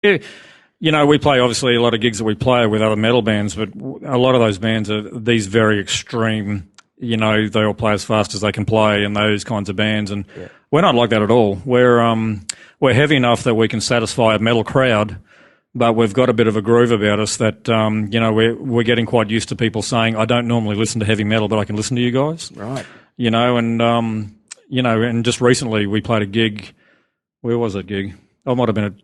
Yeah, we play obviously a lot of gigs that we play with other metal bands, but a lot of those bands are these very extreme. They all play as fast as they can play, and those kinds of bands. And we're not like that at all. We're heavy enough that we can satisfy a metal crowd, but we've got a bit of a groove about us that we're getting quite used to people saying, "I don't normally listen to heavy metal, but I can listen to you guys." Right. And just recently we played a gig. Where was that gig? Oh, it might have been at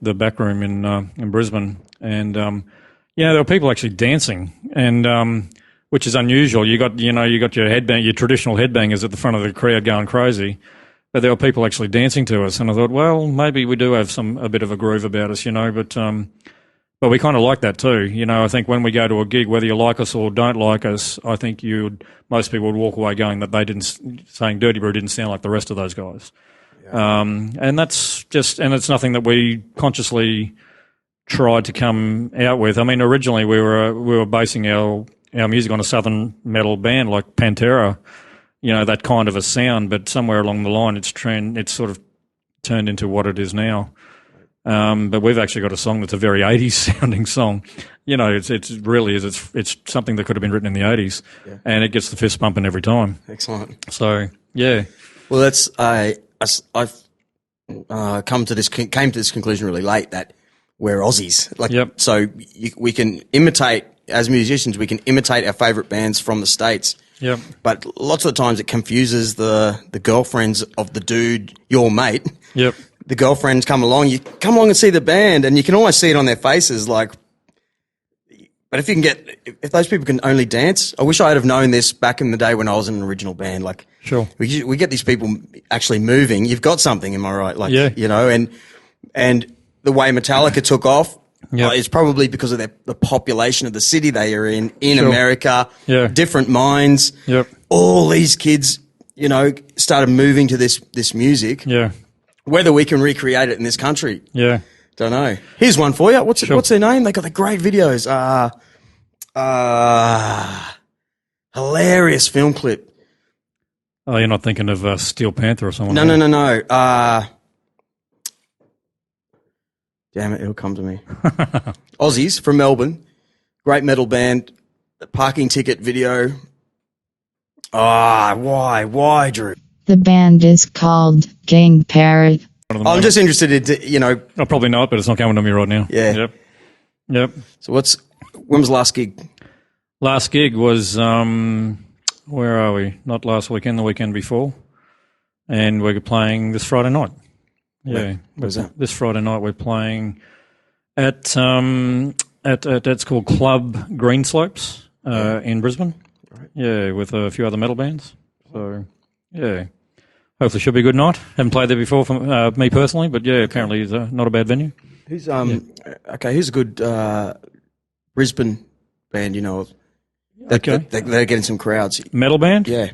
the back room in Brisbane, and there were people actually dancing, and which is unusual. You got your headbang, your traditional headbangers at the front of the crowd going crazy, but there were people actually dancing to us, and I thought, well, maybe we do have a bit of a groove about us, but we kind of like that too. I think when we go to a gig, whether you like us or don't like us, I think most people would walk away going that saying Dirty Brew didn't sound like the rest of those guys. Yeah. And it's nothing that we consciously tried to come out with. I mean, originally we were basing our music on a southern metal band like Pantera, that kind of a sound, but somewhere along the line it's sort of turned into what it is now. But we've actually got a song that's a very 80s sounding song. It really is. It's something that could have been written in the 80s, and it gets the fist pumping every time. Excellent. So, yeah. Well, I've came to this conclusion really late that we're Aussies. So we can imitate, as musicians, we can imitate our favourite bands from the States. Yep. But lots of the times it confuses the girlfriends of the dude, your mate. Yep. The girlfriends come along, you come along and see the band, and you can almost see it on their faces, like, but if those people can only dance, I wish I had have known this back in the day when I was in an original band. Like, sure, we get these people actually moving. You've got something, am I right? Like, and the way Metallica took off is probably because of the population of the city they are in sure. America. Yeah, different minds. Yep, all these kids, started moving to this music. Yeah, whether we can recreate it in this country. Yeah. Don't know. Here's one for you. What's their name? They got the great videos. Hilarious film clip. Oh, you're not thinking of Steel Panther or someone? No. Damn it, it'll come to me. Aussies from Melbourne. Great metal band. The parking ticket video. Why, Drew? The band is called King Parrot. I'm just interested in, I probably know it, but it's not coming to me right now. Yeah. Yep. So when was the last gig? Last gig was, where are we? Not last weekend, the weekend before. And we're playing this Friday night. Yeah. Where's that? This Friday night we're playing at it's called Club Greenslopes, in Brisbane. Right. Yeah, with a few other metal bands. So, yeah. Hopefully should be a good night. Haven't played there before for me personally, but yeah, apparently it's not a bad venue. Who's here's a good Brisbane band you know of. They're getting some crowds. Metal band? Yeah.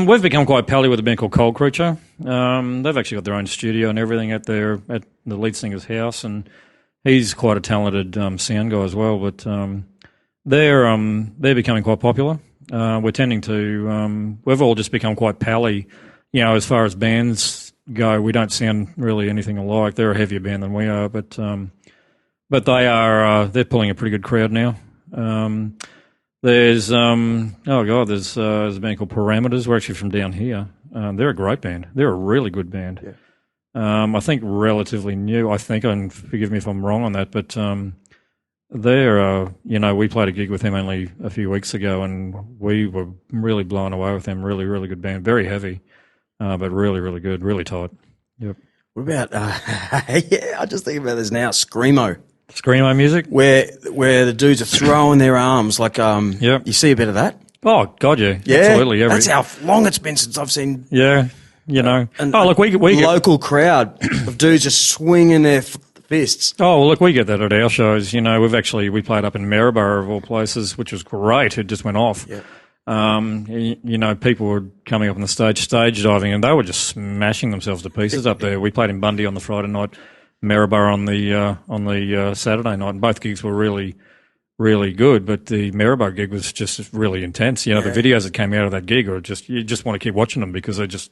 We've become quite pally with a band called Cold Creature. They've actually got their own studio and everything at the lead singer's house, and he's quite a talented sound guy as well. But they're becoming quite popular. We're tending to we've all just become quite pally. As far as bands go, we don't sound really anything alike. They're a heavier band than we are, but they are they're pulling a pretty good crowd now. There's a band called Parameters. We're actually from down here. They're a great band. They're a really good band. Yeah. I think relatively new. I think, and forgive me if I'm wrong on that, but they're we played a gig with them only a few weeks ago, and we were really blown away with them. Really, really good band. Very heavy. But really, really good, really tight. Yep. What about, I just think about this now, Screamo. Screamo music? Where the dudes are throwing their arms like, yep. You see a bit of that? Oh, God, yeah. Yeah. Absolutely. That's how long it's been since I've seen. Yeah. We local crowd of dudes just swinging their fists. Oh, well, look, we get that at our shows. We played up in Maryborough of all places, which was great. It just went off. Yeah. People were coming up on the stage diving, and they were just smashing themselves to pieces up there. We played in Bundy on the Friday night, Maryborough on the Saturday night, and both gigs were really, really good. But the Maryborough gig was just really intense. The videos that came out of that gig are you just want to keep watching them because the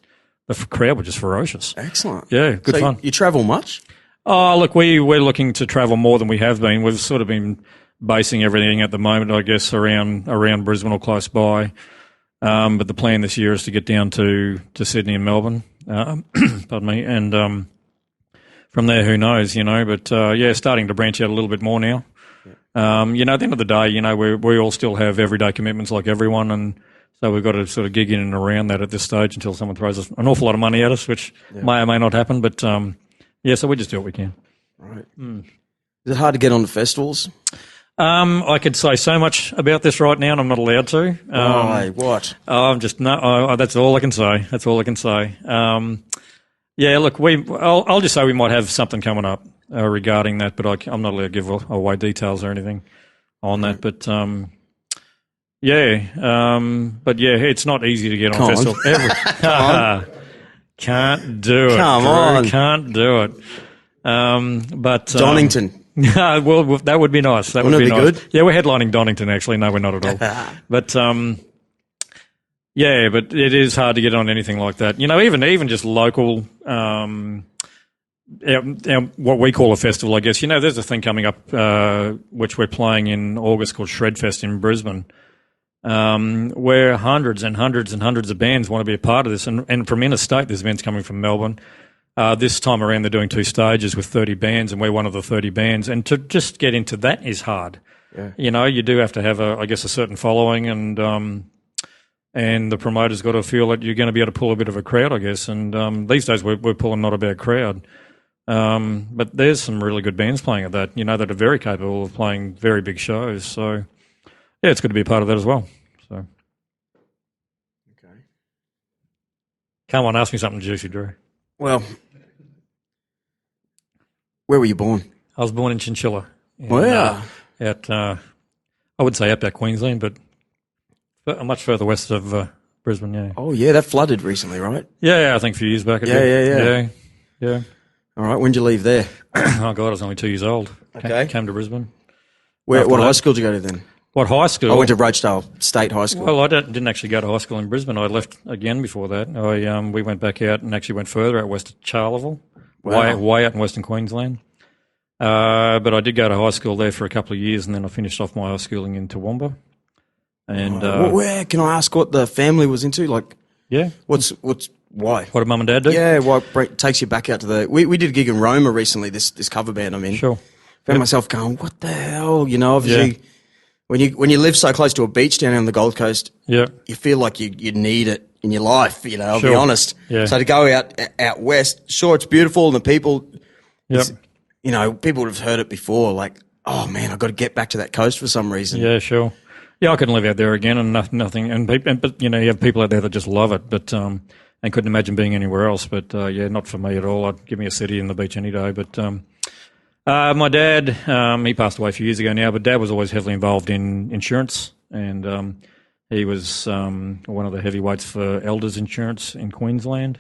crowd were just ferocious. Excellent. Yeah, good fun. You travel much? Oh, look, we're looking to travel more than we have been. We've sort of been basing everything at the moment, I guess, around Brisbane or close by. But the plan this year is to get down to Sydney and Melbourne. Pardon me. And from there, who knows, But, starting to branch out a little bit more now. At the end of the day, we all still have everyday commitments like everyone. And so we've got to sort of gig in and around that at this stage until someone throws us an awful lot of money at us, which may or may not happen. But, so we just do what we can. Right. Is it hard to get on the festivals? I could say so much about this right now, and I'm not allowed to. Why? What? I'm just no. That's all I can say. That's all I can say. Look, I'll just say we might have something coming up regarding that, but I'm not allowed to give away details or anything on that. But it's not easy to get on festival. Can't do it. Come on, can't do it. But Donington. Well, that would be nice. That would be nice. Good? Yeah, we're headlining Donington, actually. No, we're not at all. But, but it is hard to get on anything like that. Even just local, what we call a festival, I guess. There's a thing coming up, which we're playing in August called Shredfest in Brisbane, where hundreds and hundreds and hundreds of bands want to be a part of this. And from interstate, there's events coming from Melbourne. This time around, they're doing 2 stages with 30 bands, and we're one of the 30 bands. And to just get into that is hard. Yeah. You do have to have a certain following, and the promoter's got to feel that you're going to be able to pull a bit of a crowd, I guess. And these days, we're pulling not a bad crowd. But there's some really good bands playing at that, that are very capable of playing very big shows. So, yeah, it's good to be a part of that as well. So, okay. Come on, ask me something juicy, Drew. Well, where were you born? I was born in Chinchilla. Wow. I would say outback Queensland, but much further west of Brisbane, yeah. Oh, yeah, that flooded recently, right? Yeah, I think a few years back. Yeah. All right, when did you leave there? Oh, God, I was only 2 years old. Okay. Came to Brisbane. What high school did you go to then? What high school? I went to Rochedale State High School. Well, I didn't actually go to high school in Brisbane. I left again before that. We went back out and actually went further out west of Charleville, way out in Western Queensland. But I did go to high school there for a couple of years, and then I finished off my high schooling in Toowoomba. And where can I ask what the family was into? Like, yeah, what's why? What did Mum and Dad do? Yeah, what takes you back out to the? We did a gig in Roma recently. This cover band I'm in. Sure. Found myself going, what the hell? Obviously. Yeah. When you live so close to a beach down on the Gold Coast, you feel like you need it in your life. I'll be honest. Yeah. So to go out west, sure, it's beautiful, and the people, people would have heard it before. Like, oh man, I've got to get back to that coast for some reason. Yeah, sure. Yeah, I couldn't live out there again, and nothing. But you have people out there that just love it, but and couldn't imagine being anywhere else. But not for me at all. I'd give me a city and the beach any day. But my dad, he passed away a few years ago now, but Dad was always heavily involved in insurance, and he was one of the heavyweights for Elders Insurance in Queensland.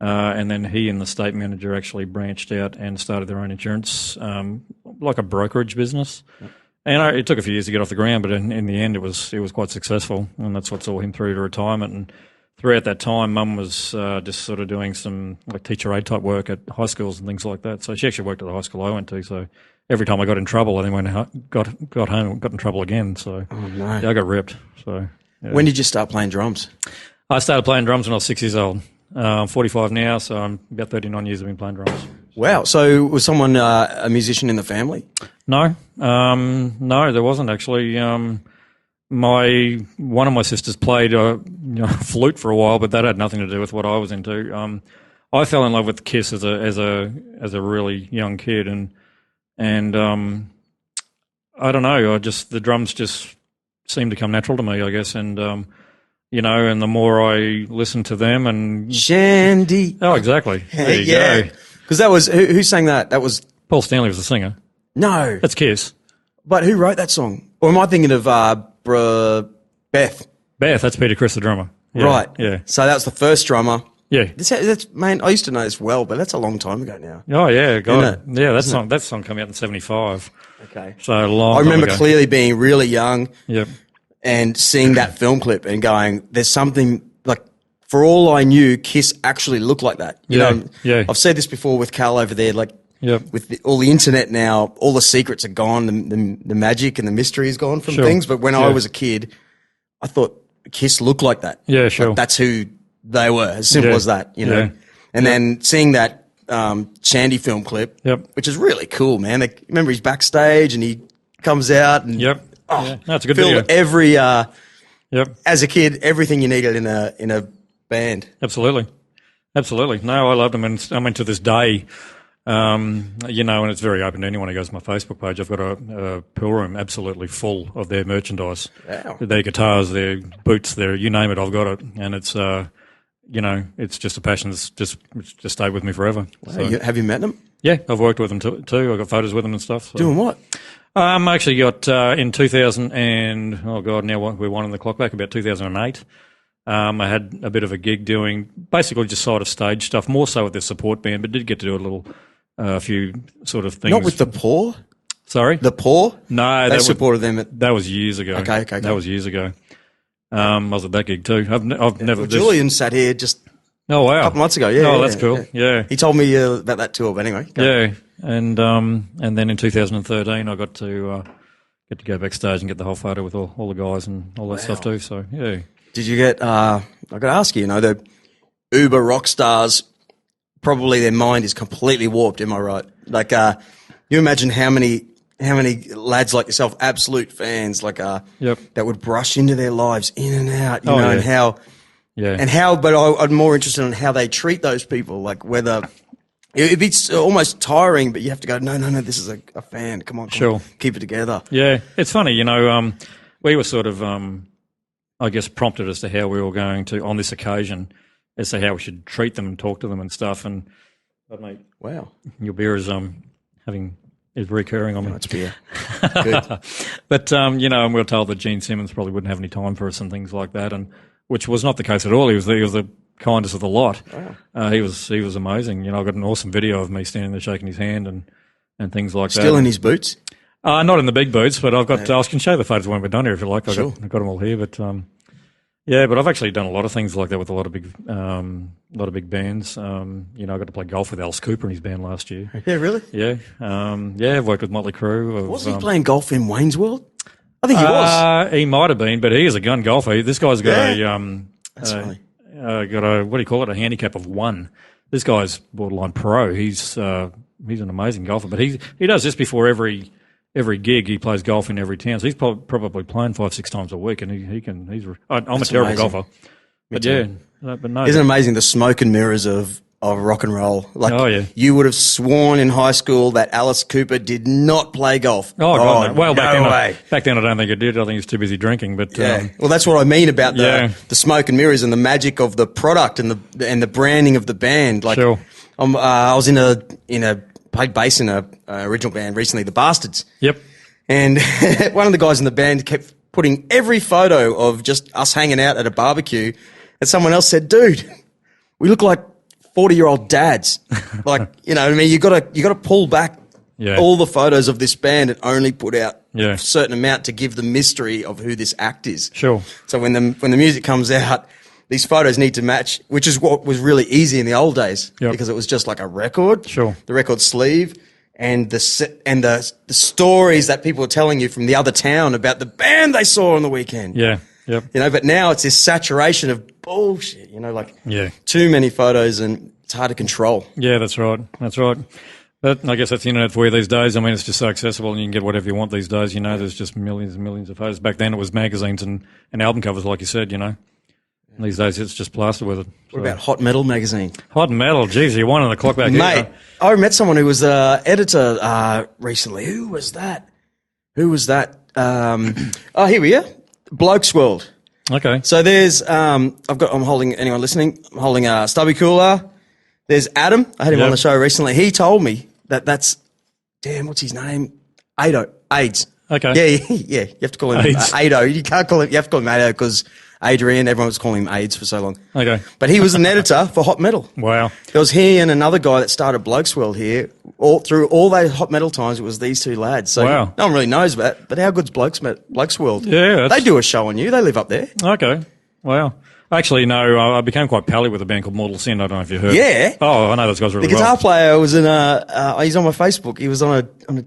And then he and the state manager actually branched out and started their own insurance, like a brokerage business. And it took a few years to get off the ground, but in the end, it was quite successful, and that's what saw him through to retirement. And throughout that time, Mum was just sort of doing some like teacher aid type work at high schools and things like that. So she actually worked at the high school I went to. So every time I got in trouble, I then got home and got in trouble again. So I got ripped. So when did you start playing drums? I started playing drums when I was 6 years old. I'm 45 now, so I'm about 39 years I've been playing drums. Wow. So was someone a musician in the family? No, there wasn't actually. One of my sisters played flute for a while, but that had nothing to do with what I was into. I fell in love with Kiss as a really young kid, and I don't know. The drums just seemed to come natural to me, I guess, and and the more I listened to them and Shandy. Oh, exactly. There you go. Because that was who sang that? That was Paul Stanley was the singer. No, that's Kiss. But who wrote that song? Or am I thinking of Beth? Beth, that's Peter Criss, the drummer. Yeah, right. Yeah. So that was the first drummer. Yeah. That's man, I used to know this well, but that's a long time ago now. Oh yeah, God. Yeah, that song came out in 75. Okay. So long. I remember clearly being really young. Yep. And seeing that film clip and going, there's something like, for all I knew, Kiss actually looked like that. You know, I've said this before with Cal over there, like, Yep. with all the internet now, all the secrets are gone. The magic and the mystery is gone from things. But when I was a kid, I thought Kiss looked like that. Yeah, sure. Like that's who they were. As simple as that, you know. Yeah. And then seeing that Shandy film clip, which is really cool, man. Remember he's backstage and he comes out and that's a good filled video. every as a kid, everything you needed in a band. Absolutely. No, I loved them, and I mean to this day, you know, and it's very open to anyone who goes to my Facebook page. I've got a pool room absolutely full of their merchandise, their guitars, their boots, their you name it. I've got it, and it's you know, it's just a passion that's just stayed with me forever. Wow. So, Have you met them? Yeah, I've worked with them too. I've got photos with them and stuff. So. Doing what? I actually got in 2000 and now we're winding the clock back about 2008. I had a bit of a gig doing basically just side of stage stuff, more so with the support band, but did get to do a few sort of things. Not with the Poor? Sorry? The Poor? No. They supported them. That was years ago. Okay. That was years ago. I was at that gig too. I've never... Well, Julian sat here just wow. a couple months ago. Yeah. Oh, that's cool. Yeah. He told me about that tour, but anyway. Yeah. And then in 2013 I got to go backstage and get the whole photo with all the guys and all that stuff too. So, yeah. Did you get, I got to ask you, the uber rock stars, probably their mind is completely warped, am I right? Like, you imagine how many lads like yourself, absolute fans, like, that would brush into their lives in and out, you know, and how, but I'm more interested in how they treat those people, like whether it'd be almost tiring, but you have to go, no, this is a fan, come on, keep it together. Yeah, it's funny, we were sort of, I guess, prompted as to how we were going to, on this occasion, as to how we should treat them and talk to them and stuff. And, mate, wow, your beer is is recurring on me. It's beer. Good. But and we were told that Gene Simmons probably wouldn't have any time for us and things like that, and which was not the case at all. He was the kindest of the lot. Wow. He was amazing. I got an awesome video of me standing there shaking his hand and things like that. Still in his boots? Not in the big boots, but I've got. I can show the photos when we're done here if you like. I've got them all here, but but I've actually done a lot of things like that with a lot of big bands. I got to play golf with Alice Cooper and his band last year. Yeah, really? Yeah, I've worked with Motley Crue. Wasn't he playing golf in Wayne's World? I think he was. He might have been, but he is a gun golfer. This guy's got That's funny. got a what do you call it? A handicap of 1. This guy's borderline pro. He's an amazing golfer, but he does this before every gig. He plays golf in every town, so he's probably playing 5-6 times a week, and I'm a terrible golfer, but no. Isn't it amazing the smoke and mirrors of rock and roll? Like, you would have sworn in high school that Alice Cooper did not play golf. Oh, God, no. Well, back then I don't think he did. I think he was too busy drinking. But well, that's what I mean about the smoke and mirrors and the magic of the product and the branding of the band. Like, I was played bass in a original band recently, the Bastards. Yep. And one of the guys in the band kept putting every photo of just us hanging out at a barbecue, and someone else said, "Dude, we look like 40-year-old dads." Like, you gotta pull back all the photos of this band and only put out a certain amount to give the mystery of who this act is. Sure. So when the music comes out, these photos need to match, which is what was really easy in the old days because it was just like a record, the record sleeve, and the stories that people were telling you from the other town about the band they saw on the weekend. Yeah. Yep. But now it's this saturation of bullshit, too many photos and it's hard to control. Yeah, that's right. But I guess that's the internet for you these days. I mean, it's just so accessible and you can get whatever you want these days, There's just millions and millions of photos. Back then it was magazines and album covers, like you said, These days it's just plastered with it. What about Hot Metal magazine? Hot Metal, geez, you're winding the clock back. Mate, I met someone who was editor recently. Who was that? Here we are. Bloke's World. Okay. So there's, I'm holding a Stubby Cooler. There's Adam. I had him on the show recently. He told me that's, what's his name? AIDS. Okay. Yeah. You have to call him Ado. You can't call him, you have to call him Ado because Adrian, everyone was calling him AIDS for so long. Okay. But he was an editor for Hot Metal. Wow. There was he and another guy that started Blokes World here. Through all those Hot Metal times, it was these two lads. So no one really knows about it. But how good's Blokes World? Yeah. They do a show on you. They live up there. Okay. Wow. Actually, no, I became quite pally with a band called Mortal Sin. I don't know if you heard. Yeah. Oh, I know those guys really The well. guitar player was in he's on my Facebook. He was on a